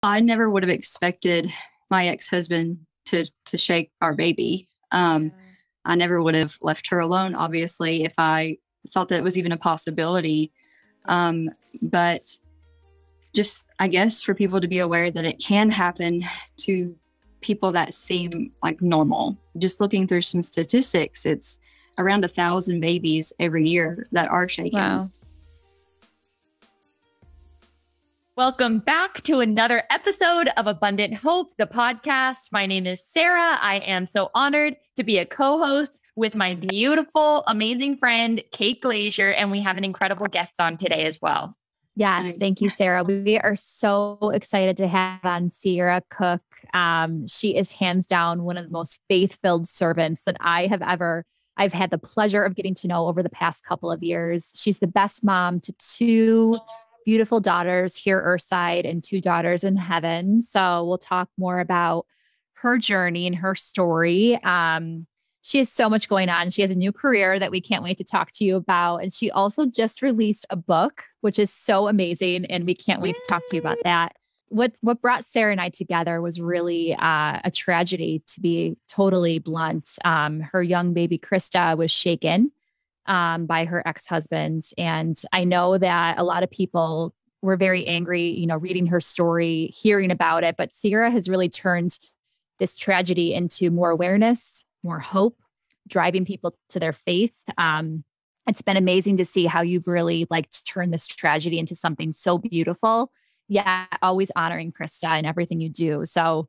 I never would have expected my ex-husband to shake our baby. I never would have left her alone, obviously, if I thought that it was even a possibility. But just, I guess, for people to be aware that it can happen to people that seem like normal. Just looking through some statistics, it's around 1,000 babies every year that are shaken. Wow. Welcome back to another episode of Abundant Hope, the podcast. My name is Sarah. I am so honored to be a co-host with my beautiful, amazing friend, Kate Glazier, and we have an incredible guest on today as well. Yes, thank you, Sarah. We are so excited to have on Sierra Cooke. She is hands down one of the most faith-filled servants that I've had the pleasure of getting to know over the past couple of years. She's the best mom to 2 beautiful daughters here earthside and 2 daughters in heaven. So we'll talk more about her journey and her story. She has so much going on. She has a new career that we can't wait to talk to you about. And she also just released a book, which is so amazing. And we can't wait to talk to you about that. What brought Sarah and I together was really a tragedy, to be totally blunt. Her young baby, Christa, was shaken by her ex-husband. And I know that a lot of people were very angry, reading her story, hearing about it. But Sierra has really turned this tragedy into more awareness, more hope, driving people to their faith. It's been amazing to see how you've really turned this tragedy into something so beautiful. Yeah, always honoring Christa in everything you do. So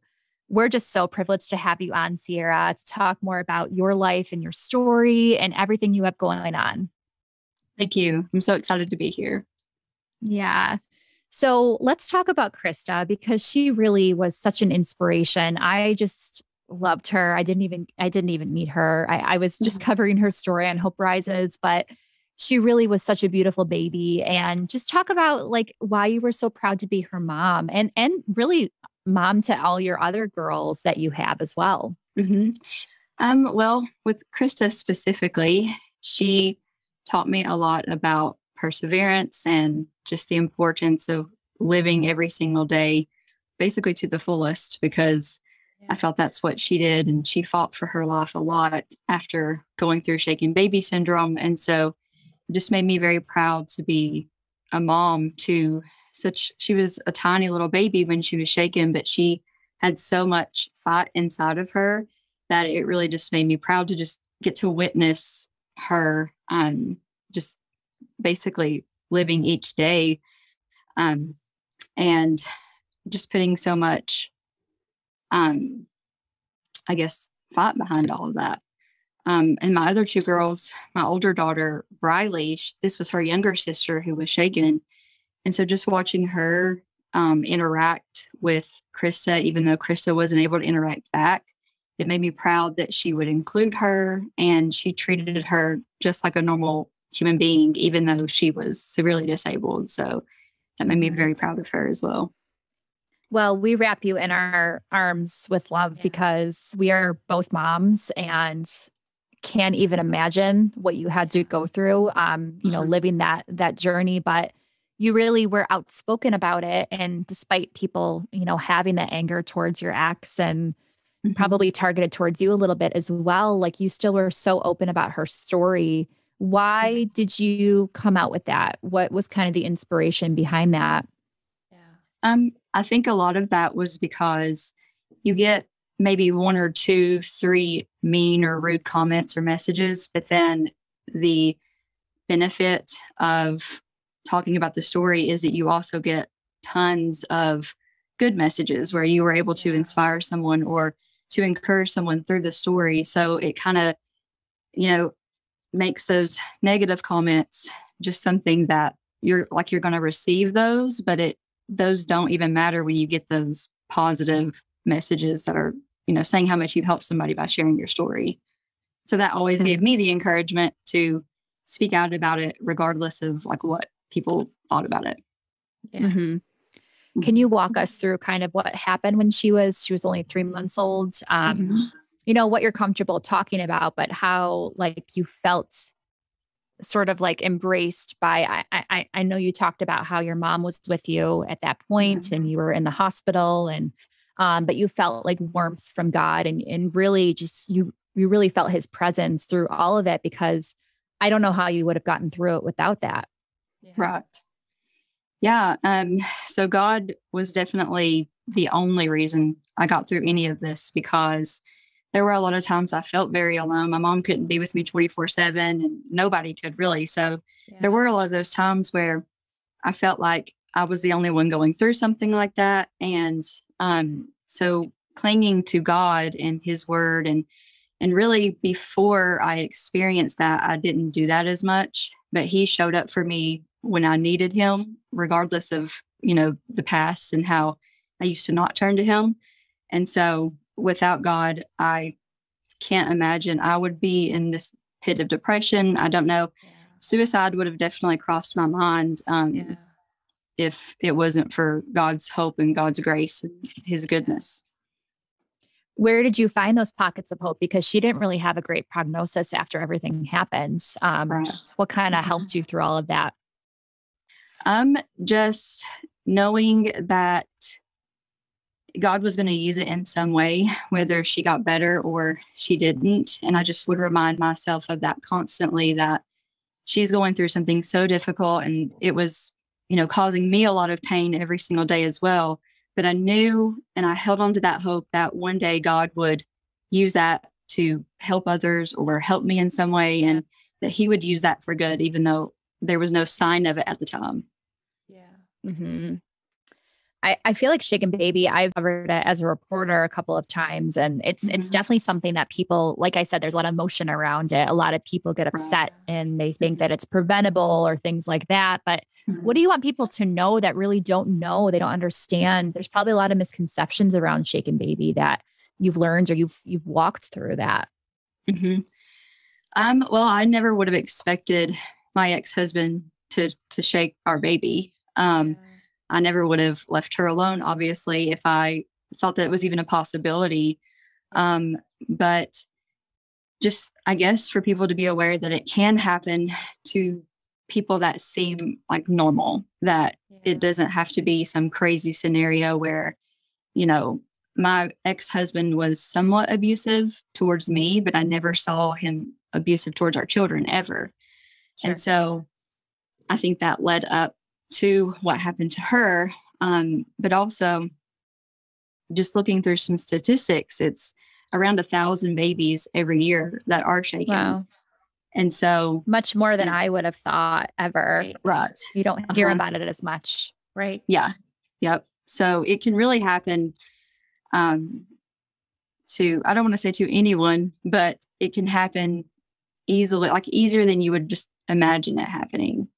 we're just so privileged to have you on, Sierra, to talk more about your life and your story and everything you have going on. Thank you. I'm so excited to be here. Yeah. So let's talk about Christa, because she really was such an inspiration. I just loved her. I didn't even meet her. I was just covering her story on Hope Rises, but she really was such a beautiful baby. And just talk about why you were so proud to be her mom and really mom to all your other girls that you have as well. Mm-hmm. Well, with Christa specifically, she taught me a lot about perseverance and just the importance of living every single day, basically to the fullest, because I felt that's what she did. And she fought for her life a lot after going through shaken baby syndrome. And so it just made me very proud to be a mom to she was a tiny little baby when she was shaken, but she had so much fight inside of her that it really just made me proud to just get to witness her, just basically living each day, and just putting so much, I guess, fight behind all of that. And my other 2 girls, my older daughter, Raleigh, this was her younger sister who was shaken. And so just watching her interact with Christa, even though Christa wasn't able to interact back, it made me proud that she would include her, and she treated her just like a normal human being, even though she was severely disabled. So that made me very proud of her as well. Well, we wrap you in our arms with love because we are both moms and can't even imagine what you had to go through, living that journey. But you really were outspoken about it. And despite people, having that anger towards your ex and probably targeted towards you a little bit as well, you still were so open about her story. Why did you come out with that? What was kind of the inspiration behind that? Yeah. I think a lot of that was because you get maybe 1 or 2, 3 mean or rude comments or messages, but then the benefit of talking about the story is that you also get tons of good messages where you were able to inspire someone or to encourage someone through the story. So it kind of, makes those negative comments just something that you're going to receive those, but those don't even matter when you get those positive messages that are, saying how much you helped somebody by sharing your story. So that always gave me the encouragement to speak out about it, regardless of what people thought about it. Yeah. Mm-hmm. Can you walk us through kind of what happened when she was only 3 months old? What you're comfortable talking about, but how you felt sort of like embraced by, I know you talked about how your mom was with you at that point and you were in the hospital and, but you felt like warmth from God and really just, you really felt his presence through all of it, because I don't know how you would have gotten through it without that. Yeah. Right. Yeah. So God was definitely the only reason I got through any of this, because there were a lot of times I felt very alone. My mom couldn't be with me 24/7 and nobody could really. So there were a lot of those times where I felt like I was the only one going through something like that. And so clinging to God and his word and really before I experienced that, I didn't do that as much, but he showed up for me when I needed him, regardless of, the past and how I used to not turn to him. And so without God, I can't imagine I would be in this pit of depression. I don't know. Yeah. Suicide would have definitely crossed my mind if it wasn't for God's hope and God's grace and his goodness. Where did you find those pockets of hope? Because she didn't really have a great prognosis after everything happened. Right. What kind of helped you through all of that? Just knowing that God was going to use it in some way, whether she got better or she didn't. And I just would remind myself of that constantly, that she's going through something so difficult and it was, causing me a lot of pain every single day as well. But I knew and I held on to that hope that one day God would use that to help others or help me in some way, and that he would use that for good, even though there was no sign of it at the time. Yeah. Mm-hmm. I feel like Shaken Baby, I've covered it as a reporter a couple of times, and it's definitely something that people, like I said, there's a lot of emotion around it. A lot of people get upset and they think that it's preventable or things like that. But what do you want people to know that really don't know? They don't understand. There's probably a lot of misconceptions around Shaken Baby that you've learned or you've walked through that. Mm-hmm. Well, I never would have expected my ex-husband to shake our baby. I never would have left her alone, obviously, if I thought that it was even a possibility. But just, I guess, for people to be aware that it can happen to people that seem like normal, that it doesn't have to be some crazy scenario where, my ex-husband was somewhat abusive towards me, but I never saw him abusive towards our children ever. Sure. And so I think that led up to what happened to her. But also just looking through some statistics, it's around 1,000 babies every year that are shaken. Wow. And so much more than I would have thought ever. Right. You don't hear about it as much. Right. Yeah. Yep. So it can really happen to, I don't want to say to anyone, but it can happen easily, like easier than you would just imagine it happening.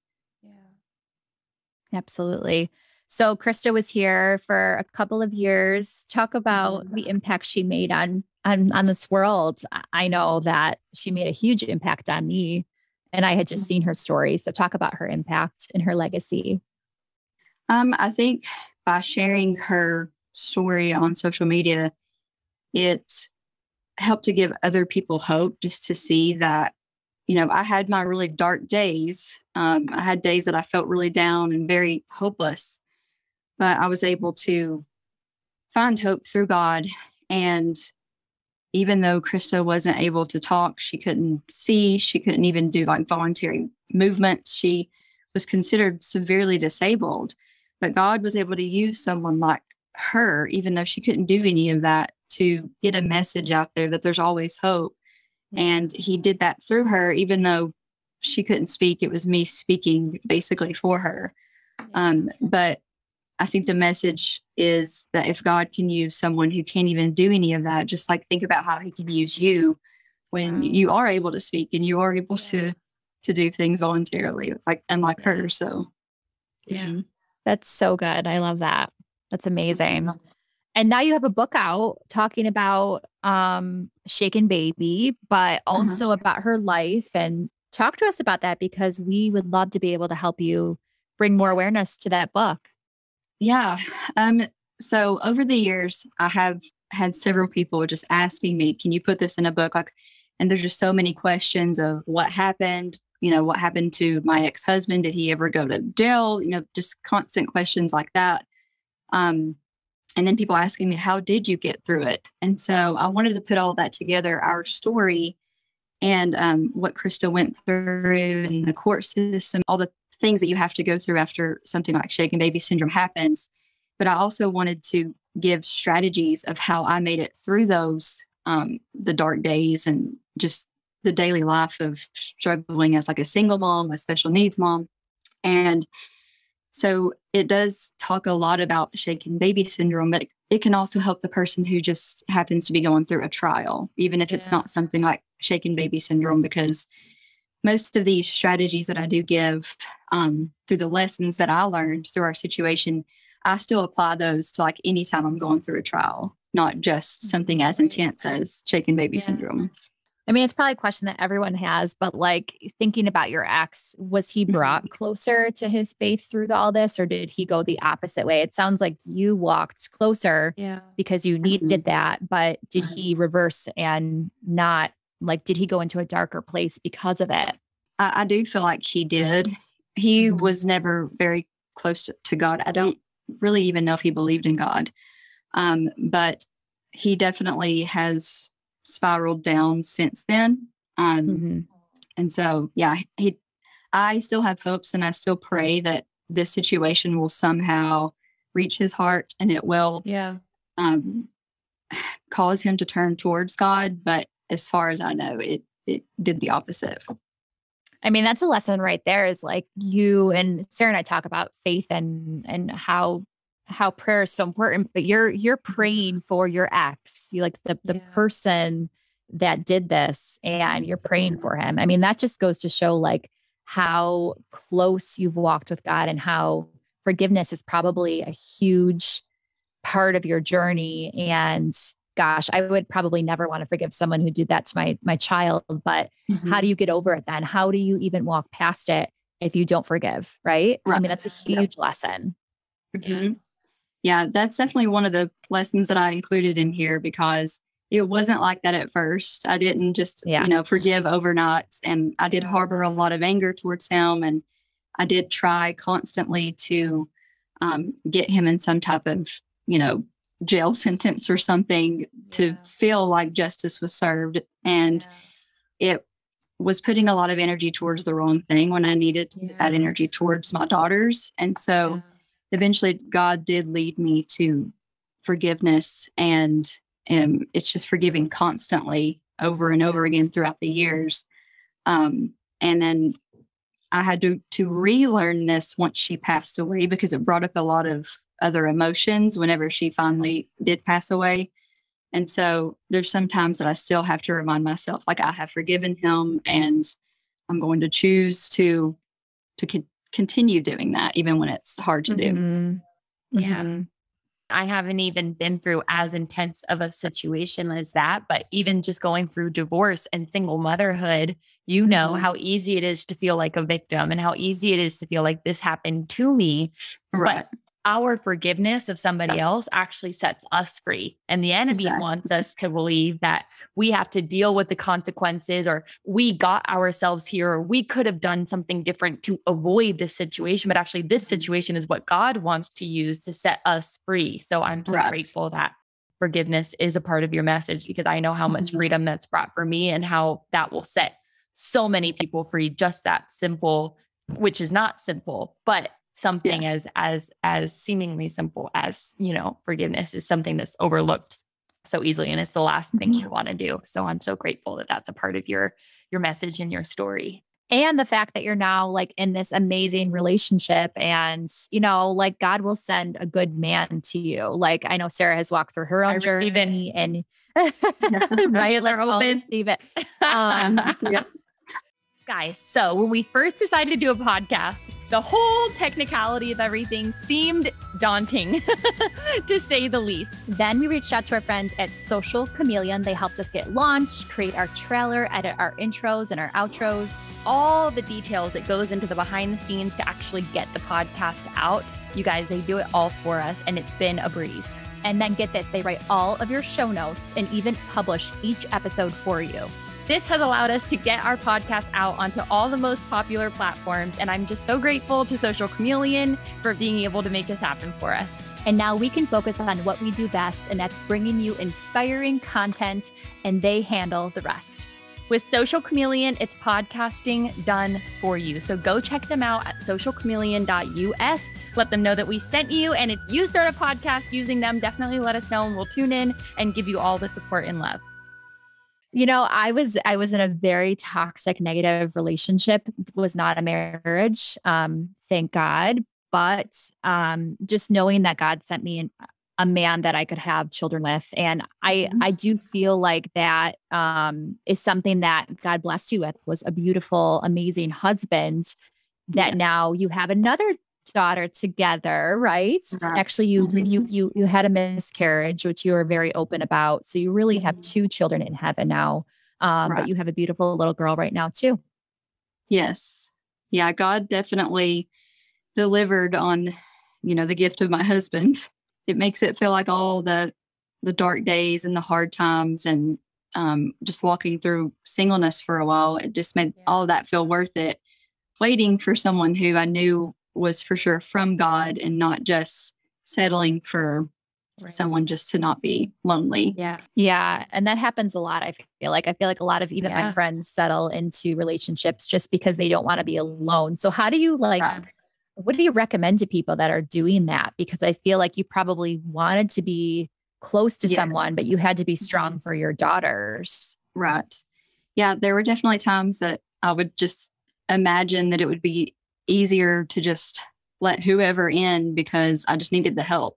Absolutely. So Christa was here for a couple of years. Talk about the impact she made on this world. I know that she made a huge impact on me, and I had just seen her story. So talk about her impact and her legacy. I think by sharing her story on social media, it helped to give other people hope, just to see that, I had my really dark days. I had days that I felt really down and very hopeless, but I was able to find hope through God. And even though Christa wasn't able to talk, she couldn't see, she couldn't even do like voluntary movements. She was considered severely disabled, but God was able to use someone like her, even though she couldn't do any of that, to get a message out there that there's always hope. And he did that through her, even though she couldn't speak. It was me speaking basically for her. But I think the message is that if God can use someone who can't even do any of that, just like think about how he can use you when you are able to speak and you are able to do things voluntarily, unlike her. So, That's so good. I love that. That's amazing. And now you have a book out talking about Shaken Baby, but also about her life. And talk to us about that, because we would love to be able to help you bring more awareness to that book. Yeah. So over the years, I have had several people just asking me, can you put this in a book? And there's just so many questions of what happened, what happened to my ex-husband? Did he ever go to jail? Just constant questions like that. And then people asking me, how did you get through it? And so I wanted to put all that together, our story and what Christa went through in the court system, all the things that you have to go through after something like shaken baby syndrome happens. But I also wanted to give strategies of how I made it through those, the dark days and just the daily life of struggling as like a single mom, a special needs mom. And so it does talk a lot about shaken baby syndrome, but it can also help the person who just happens to be going through a trial, even if it's not something like shaken baby syndrome, because most of these strategies that I do give through the lessons that I learned through our situation, I still apply those to like anytime I'm going through a trial, not just something as intense as shaken baby syndrome. I mean, it's probably a question that everyone has, but like thinking about your ex, was he brought closer to his faith through all this, or did he go the opposite way? It sounds like you walked closer because you needed that, but did he reverse and not, like, did he go into a darker place because of it? I do feel like he did. He was never very close to God. I don't really even know if he believed in God, but he definitely has spiraled down since then. And so, I still have hopes, and I still pray that this situation will somehow reach his heart and it will cause him to turn towards God. But as far as I know, it did the opposite. I mean, that's a lesson right there, is like you and Sarah and I talk about faith and how prayer is so important, but you're praying for your ex, you like the person that did this, and you're praying for him. I mean, that just goes to show like how close you've walked with God, and how forgiveness is probably a huge part of your journey. And gosh, I would probably never want to forgive someone who did that to my child, but how do you get over it then? How do you even walk past it if you don't forgive? Right. I mean, that's a huge lesson. Yeah, that's definitely one of the lessons that I included in here, because it wasn't like that at first. I didn't just, forgive overnight, and I did harbor a lot of anger towards him. And I did try constantly to get him in some type of, jail sentence or something to feel like justice was served. And it was putting a lot of energy towards the wrong thing when I needed to put that energy towards my daughters. And so eventually God did lead me to forgiveness, and it's just forgiving constantly over and over again throughout the years. And then I had to relearn this once she passed away, because it brought up a lot of other emotions whenever she finally did pass away. And so there's some times that I still have to remind myself, like, I have forgiven him, and I'm going to choose to continue doing that, even when it's hard to do. I haven't even been through as intense of a situation as that, but even just going through divorce and single motherhood, how easy it is to feel like a victim, and how easy it is to feel like this happened to me. Right. But our forgiveness of somebody else actually sets us free. And the enemy wants us to believe that we have to deal with the consequences, or we got ourselves here, or we could have done something different to avoid this situation. But actually, this situation is what God wants to use to set us free. So I'm so grateful that forgiveness is a part of your message, because I know how much freedom that's brought for me, and how that will set so many people free. Just that simple, which is not simple, but something as seemingly simple as, forgiveness is something that's overlooked so easily. And it's the last thing you want to do. So I'm so grateful that that's a part of your message and your story. And the fact that you're now like in this amazing relationship, and, like God will send a good man to you. Like, I know Sarah has walked through her own journey, and right, let's all receive it. Guys, so when we first decided to do a podcast, the whole technicality of everything seemed daunting, to say the least. Then we reached out to our friends at Social Chameleon. They helped us get launched, create our trailer, edit our intros and our outros. All the details that goes into the behind the scenes to actually get the podcast out. You guys, they do it all for us, and it's been a breeze. And then get this, they write all of your show notes and even publish each episode for you. This has allowed us to get our podcast out onto all the most popular platforms. And I'm just so grateful to Social Chameleon for being able to make this happen for us. And now we can focus on what we do best, and that's bringing you inspiring content, and they handle the rest. With Social Chameleon, it's podcasting done for you. So go check them out at socialchameleon.us. Let them know that we sent you. And if you start a podcast using them, definitely let us know and we'll tune in and give you all the support and love. You know, I was in a very toxic, negative relationship. It was not a marriage, thank God. But just knowing that God sent me a man that I could have children with. And I do feel like that is something that God blessed you with, was a beautiful, amazing husband that now you have another daughter together, right? Actually, you had a miscarriage, which you were very open about. So you really have two children in heaven now. But you have a beautiful little girl right now too. Yes. Yeah. God definitely delivered on, the gift of my husband. It makes it feel like all the dark days and the hard times and just walking through singleness for a while, it just made all of that feel worth it. Waiting for someone who I knew was for sure from God and not just settling for someone just to not be lonely. Yeah. Yeah. And that happens a lot. I feel like a lot of even my friends settle into relationships just because they don't want to be alone. So how do you what do you recommend to people that are doing that? Because I feel like you probably wanted to be close to someone, but you had to be strong for your daughters. Right. Yeah. There were definitely times that I would just imagine that it would be easier to just let whoever in because I just needed the help.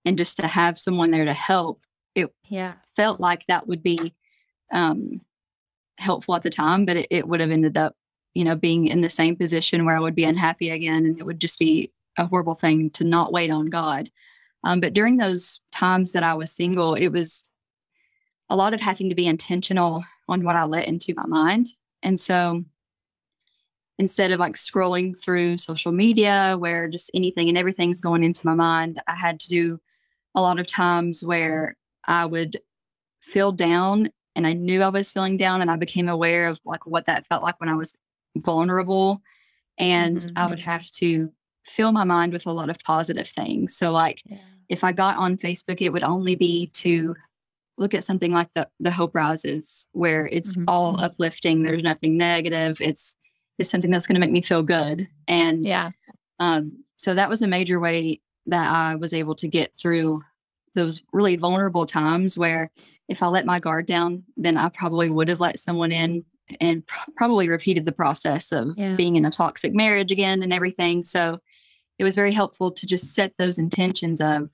And just to have someone there to help, it felt like that would be helpful at the time, but it would have ended up being in the same position where I would be unhappy again. And it would just be a horrible thing to not wait on God. But during those times that I was single, it was a lot of having to be intentional on what I let into my mind. And so instead of scrolling through social media where just anything and everything's going into my mind, I had to do a lot of times where I would feel down and I knew I was feeling down and I became aware of what that felt like when I was vulnerable, and I would have to fill my mind with a lot of positive things. So if I got on Facebook, it would only be to look at something like the Hope Rises, where it's all uplifting. There's nothing negative. It's something that's going to make me feel good. And so that was a major way that I was able to get through those really vulnerable times where if I let my guard down, then I probably would have let someone in and probably repeated the process of being in a toxic marriage again and everything. So it was very helpful to just set those intentions of,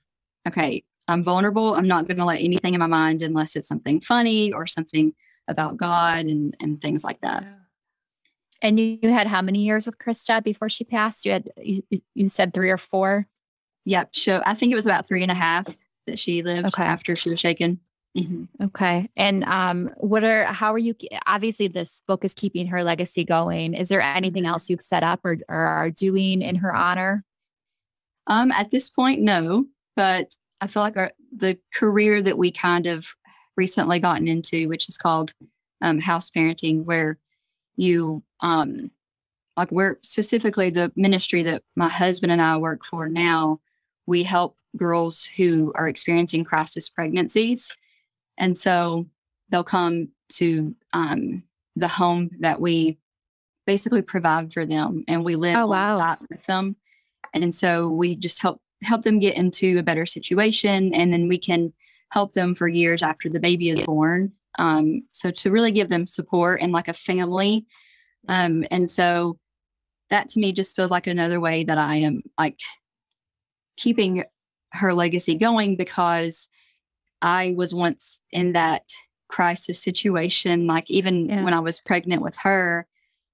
okay, I'm vulnerable. I'm not going to let anything in my mind unless it's something funny or something about God and things like that. And you had how many years with Christa before she passed? You said 3 or 4? Yep. So I think it was about 3.5 that she lived after she was shaken. Okay. And how are you, obviously this book is keeping her legacy going. Is there anything else you've set up or are doing in her honor? At this point, no, but I feel like the career that we kind of recently gotten into, which is called house parenting, where you we're specifically the ministry that my husband and I work for now, we help girls who are experiencing crisis pregnancies. And so they'll come to the home that we basically provide for them, and we live on site with them. And so we just help them get into a better situation, and then we can help them for years after the baby is born. So to really give them support and like a family. And so that to me just feels like another way that I am keeping her legacy going, because I was once in that crisis situation. Even when I was pregnant with her,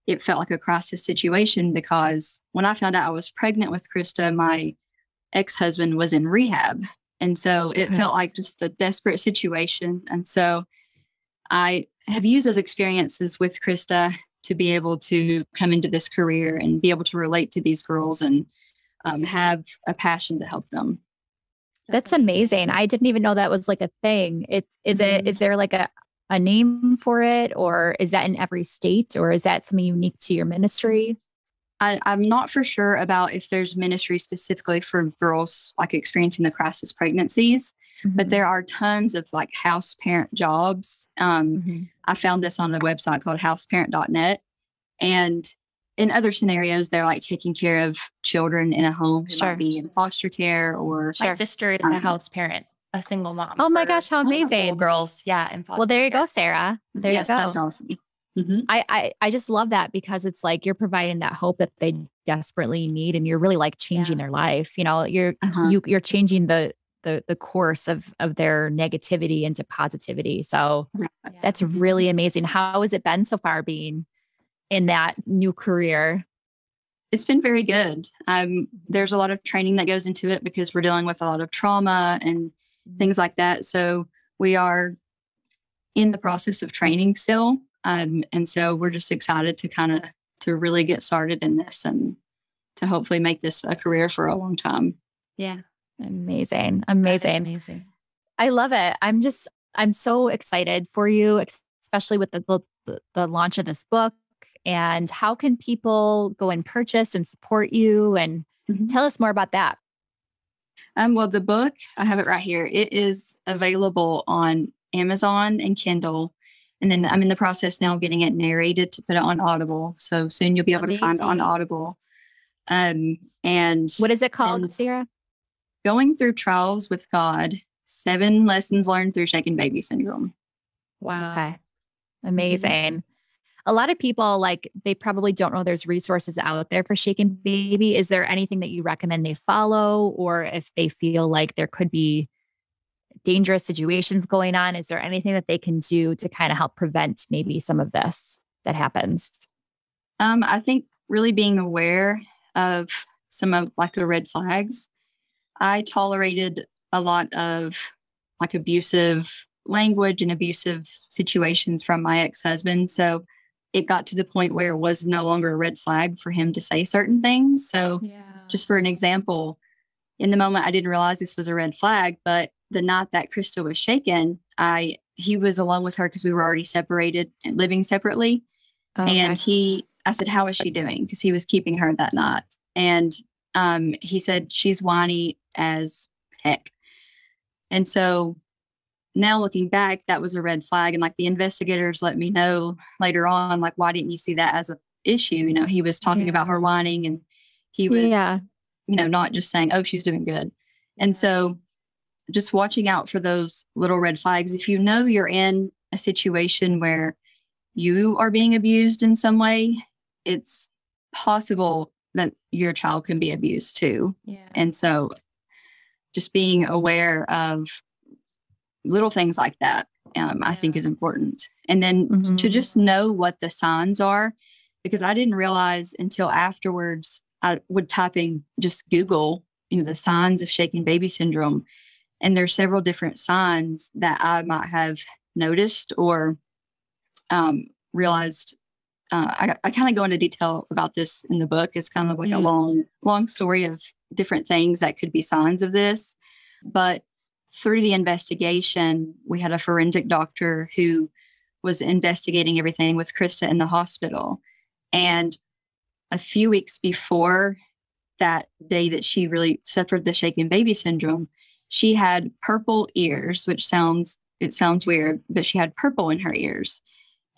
it felt like a crisis situation because when I found out I was pregnant with Christa, my ex-husband was in rehab. And so it felt like just a desperate situation. And so I have used those experiences with Christa to be able to come into this career and be able to relate to these girls and have a passion to help them. That's amazing. I didn't even know that was a thing. Is there a name for it, or is that in every state, or is that something unique to your ministry? I'm not for sure about if there's ministry specifically for girls like experiencing the crisis pregnancies, but there are tons of like house parent jobs. I found this on a website called houseparent.net. And in other scenarios, they're like taking care of children in a home who might be in foster care or. My sister is a house parent, a single mom. Oh my gosh, how amazing. Girls. Yeah. In foster well, there you care. go, Sarah. There you go. That's awesome. I just love that because it's like you're providing that hope that they desperately need, and you're really like changing their life. You know, you're changing the course of their negativity into positivity. So that's really amazing. How has it been so far being in that new career? It's been very good. There's a lot of training that goes into it because we're dealing with a lot of trauma and things like that. So we are in the process of training still. And so we're just excited to really get started in this and to hopefully make this a career for a long time. Yeah. Amazing. I love it. I'm so excited for you, especially with the launch of this book. And how can people go and purchase and support you? And tell us more about that. Well, the book, I have it right here. It is available on Amazon and Kindle. And then I'm in the process now of getting it narrated to put it on Audible. So soon you'll be able to find it on Audible. And what is it called, Sarah? Going Through Trials with God, 7 Lessons Learned Through Shaken Baby Syndrome. Wow. Okay. Amazing. A lot of people, like, they probably don't know there's resources out there for shaken baby. Is there anything that you recommend they follow, or if they feel like there could be dangerous situations going on, is there anything that they can do to kind of help prevent maybe some of this that happens? I think really being aware of some of like the red flags. I tolerated a lot of like abusive language and abusive situations from my ex-husband. So it got to the point where it was no longer a red flag for him to say certain things. So just for an example, in the moment, I didn't realize this was a red flag, but the night that Christa was shaken, he was alone with her because we were already separated and living separately. Okay. And I said, how is she doing? Because he was keeping her that night. And he said, she's whiny as heck. And so now looking back, that was a red flag. And like the investigators let me know later on, like, why didn't you see that as an issue? You know, he was talking about her whining, and he was, you know, not just saying, oh, she's doing good. And so just watching out for those little red flags. If you know you're in a situation where you are being abused in some way, it's possible that your child can be abused too. Yeah. And so just being aware of little things like that, I think is important. And then to just know what the signs are, because I didn't realize until afterwards. I would type in just Google, you know, the signs of shaken baby syndrome. And there's several different signs that I might have noticed or realized. I kind of go into detail about this in the book. It's kind of like a long story of different things that could be signs of this. But through the investigation, we had a forensic doctor who was investigating everything with Christa in the hospital. And a few weeks before that day that she really suffered the shaken baby syndrome, she had purple ears, which sounds weird, but she had purple in her ears.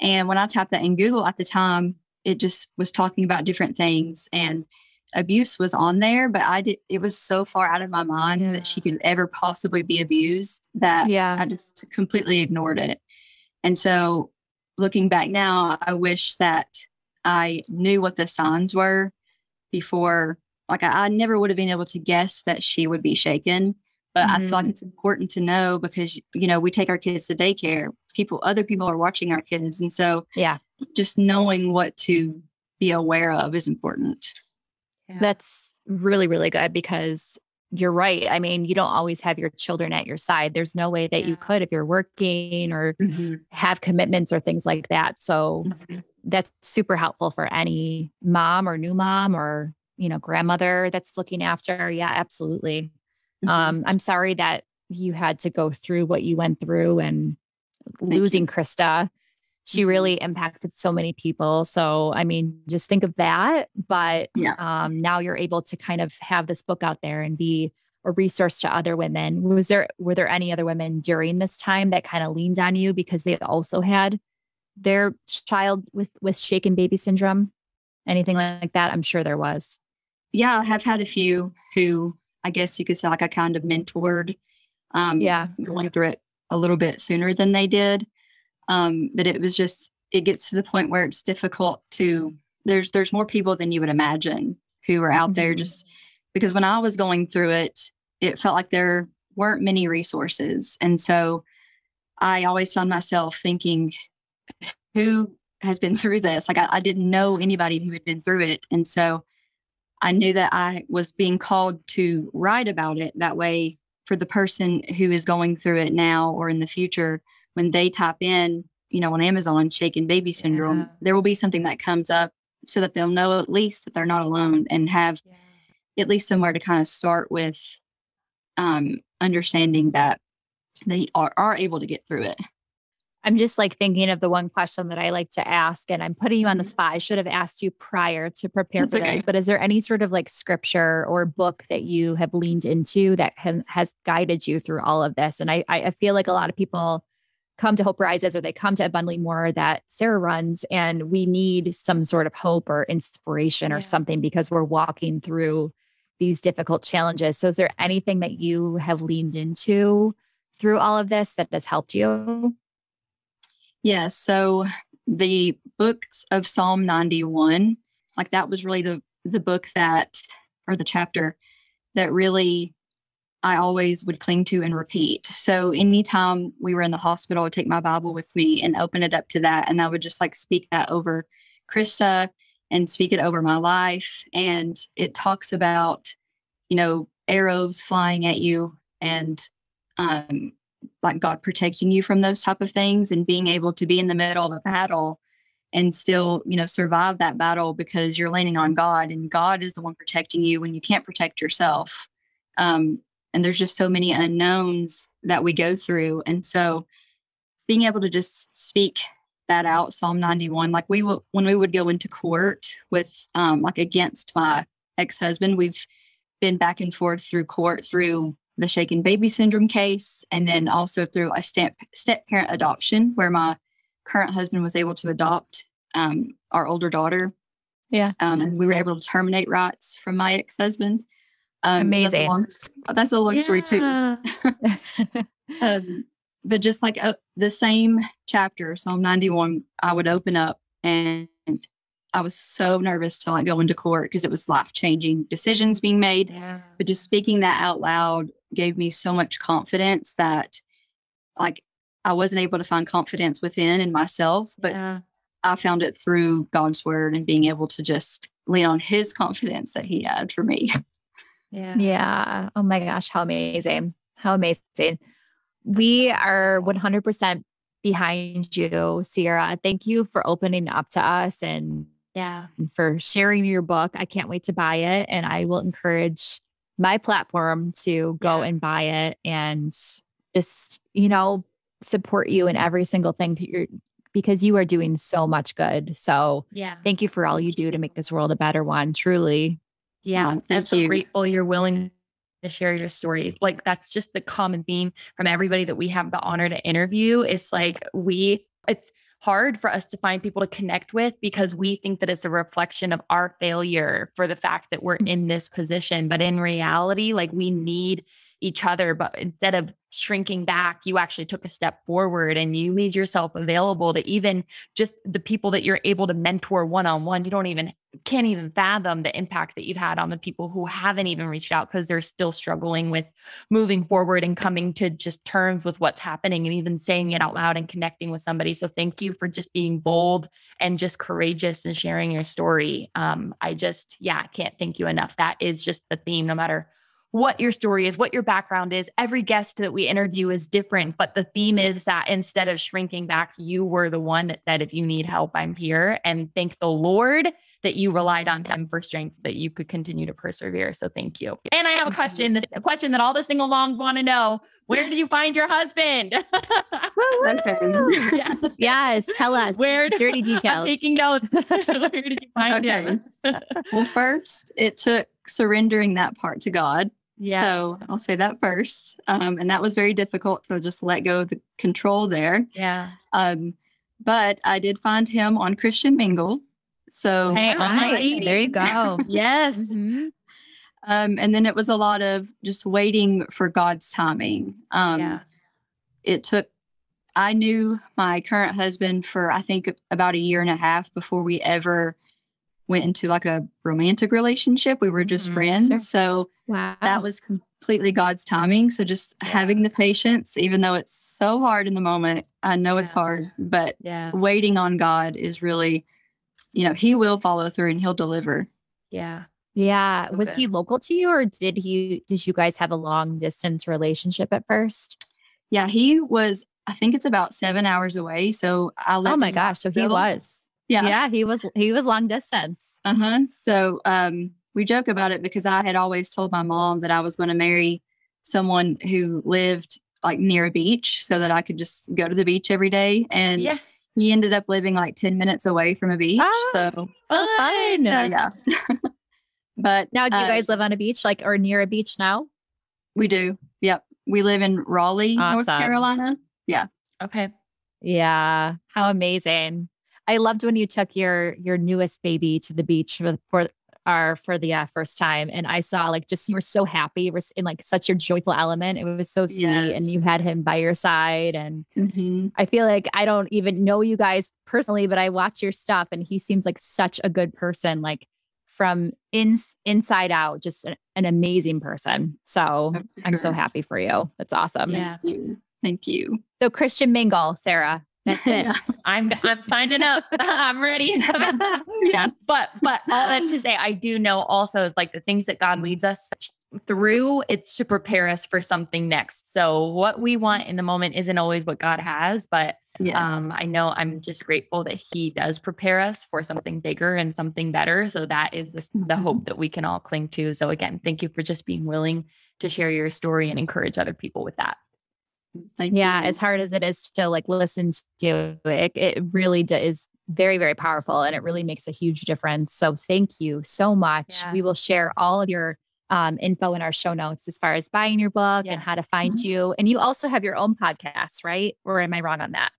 And when I typed that in Google at the time, it just was talking about different things, and abuse was on there, but it was so far out of my mind that she could ever possibly be abused that I just completely ignored it. And so looking back now, I wish that I knew what the signs were before. Like I never would have been able to guess that she would be shaken, but I feel like it's important to know because, you know, we take our kids to daycare. Other people are watching our kids. And so just knowing what to be aware of is important. Yeah. That's really, really good because you're right. I mean, you don't always have your children at your side. There's no way that you could if you're working or have commitments or things like that. So that's super helpful for any mom or new mom or, you know, grandmother that's looking after. Yeah, absolutely. I'm sorry that you had to go through what you went through, and losing Christa. She really impacted so many people. So, I mean, just think of that. But now you're able to kind of have this book out there and be a resource to other women. Were there any other women during this time that kind of leaned on you because they also had their child with shaken baby syndrome? Anything like that? I'm sure there was. Yeah, I have had a few who I guess you could say like I kind of mentored, going through it a little bit sooner than they did. But it gets to the point where it's difficult there's more people than you would imagine who are out there, just because when I was going through it, it felt like there weren't many resources. And so I always found myself thinking, who has been through this? Like I didn't know anybody who had been through it. And so I knew that I was being called to write about it. That way, for the person who is going through it now or in the future, when they type in, on Amazon, shaken baby syndrome, there will be something that comes up so that they'll know at least that they're not alone and have at least somewhere to kind of start with, understanding that they are able to get through it. I'm just like thinking of the one question that I like to ask, and I'm putting you on the spot. I should have asked you prior to prepare for this, but is there any sort of like scripture or book that you have leaned into that has guided you through all of this? And I feel like a lot of people come to Hope Rises or they come to Abundantly More that Sarah runs, and we need some sort of hope or inspiration or something because we're walking through these difficult challenges. So is there anything that you have leaned into through all of this that has helped you? Yeah. So the books of Psalm 91, like that was really the book or the chapter that really I always would cling to and repeat. So anytime we were in the hospital, I would take my Bible with me and open it up to that. And I would just like speak that over Christa and speak it over my life. And it talks about, arrows flying at you and, like God protecting you from those type of things and being able to be in the middle of a battle and still, survive that battle because you're leaning on God, and God is the one protecting you when you can't protect yourself. And there's just so many unknowns that we go through. And so being able to just speak that out, Psalm 91, like when we would go into court with, like against my ex-husband, we've been back and forth through court through the shaken baby syndrome case, and then also through a step-parent adoption where my current husband was able to adopt our older daughter. Yeah. And we were able to terminate rights from my ex-husband. Amazing. So that's a long story too. But just like the same chapter, Psalm 91, I would open up and I was so nervous to like go into court because it was life-changing decisions being made. Yeah. But just speaking that out loud gave me so much confidence that like I wasn't able to find confidence within in myself, but I found it through God's word and being able to just lean on his confidence that he had for me. Yeah. Oh my gosh. How amazing. How amazing. We are 100% behind you, Sierra. Thank you for opening up to us and for sharing your book. I can't wait to buy it. And I will encourage my platform to go and buy it and just, support you in every single thing because you are doing so much good. So thank you for all you do to make this world a better one. Truly. Yeah. I'm so grateful you're willing to share your story. Like that's just the common theme from everybody that we have the honor to interview. It's like it's hard for us to find people to connect with because we think that it's a reflection of our failure for the fact that we're in this position. But in reality, like we need each other, but instead of shrinking back, you actually took a step forward and you made yourself available to even just the people that you're able to mentor one-on-one. You can't even fathom the impact that you've had on the people who haven't even reached out because they're still struggling with moving forward and coming to just terms with what's happening and even saying it out loud and connecting with somebody. So thank you for just being bold and just courageous and sharing your story. I can't thank you enough. That is just the theme, no matter what your story is, what your background is. Every guest that we interview is different, but the theme is that instead of shrinking back, you were the one that said, if you need help, I'm here. And thank the Lord that you relied on him for strength, that you could continue to persevere. So thank you. And I have a question, a question that all the single moms want to know. Where did you find your husband? Yeah. Yes. Tell us. Dirty details. I'm taking notes. Where did you find him? Well, first, it took surrendering that part to God. Yeah. So I'll say that first. And that was very difficult to just let go of the control there. Yeah. But I did find him on Christian Mingle. So there you go. Yes. Mm-hmm. And then it was a lot of just waiting for God's timing. I knew my current husband for, I think, about a year and a half before we ever went into like a romantic relationship. We were just friends. Sure. So Wow. that was completely God's timing. So just having the patience, even though it's so hard in the moment, I know it's hard, but waiting on God is really, he will follow through and he'll deliver. Yeah. Yeah. So was good. he local to you, or did you guys have a long distance relationship at first? Yeah, he was, I think it's about 7 hours away. So I let Oh my him gosh. So he still- was. Yeah. Yeah. He was long distance. So we joke about it because I had always told my mom that I was going to marry someone who lived like near a beach so that I could just go to the beach every day. And he ended up living like 10 minutes away from a beach. So fun. yeah. But now, do you guys live on a beach, or near a beach now? We do. Yep. We live in Raleigh, North Carolina. Yeah. Okay. Yeah. How amazing. I loved when you took your newest baby to the beach for the first time. And I saw just, you were so happy. You were in such a joyful element. It was so sweet. Yes. And you had him by your side. And I feel like I don't even know you guys personally, but I watch your stuff and he seems like such a good person, from inside out, just an amazing person. So I'm so happy for you. That's awesome. Yeah. Thank you. So Christian Mingle, Sarah. That's it. I'm signing up. I'm ready. Yeah. But all that to say, I do know also is the things that God leads us through, it's to prepare us for something next. So what we want in the moment isn't always what God has, but I know I'm just grateful that he does prepare us for something bigger and something better. So that is the hope that we can all cling to. So again, thank you for just being willing to share your story and encourage other people with that. Thank you. As hard as it is to listen to it really is very, very powerful, and it really makes a huge difference. So thank you so much. We will share all of your info in our show notes as far as buying your book and how to find you. And you also have your own podcast, right? Or am I wrong on that?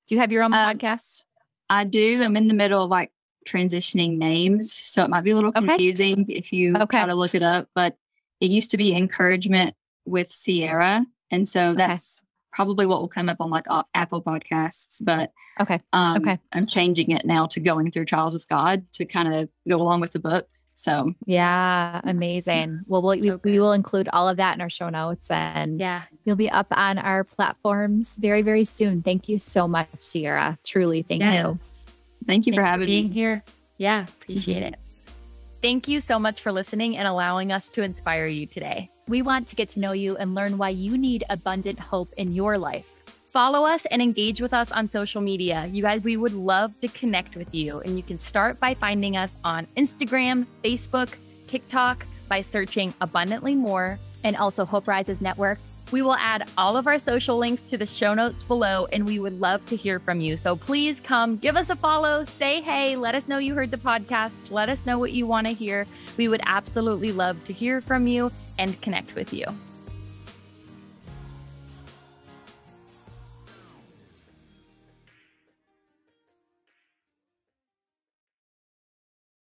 Do you have your own podcast? I do. I'm in the middle of transitioning names, so it might be a little confusing if you try to look it up, but it used to be Encouragement with Sierra. And so that's probably what will come up on Apple Podcasts, but I'm changing it now to Going Through Trials with God to kind of go along with the book. So amazing. Well, we will include all of that in our show notes, and you'll be up on our platforms very, very soon. Thank you so much, Sierra. Truly, thank you. Thank you for having me here. Yeah, appreciate it. Thank you so much for listening and allowing us to inspire you today. We want to get to know you and learn why you need abundant hope in your life. Follow us and engage with us on social media. You guys, we would love to connect with you. And you can start by finding us on Instagram, Facebook, TikTok by searching Abundantly More, and also Hope Rises Network. We will add all of our social links to the show notes below, and we would love to hear from you. So please come give us a follow, say hey, let us know you heard the podcast, let us know what you want to hear. We would absolutely love to hear from you and connect with you.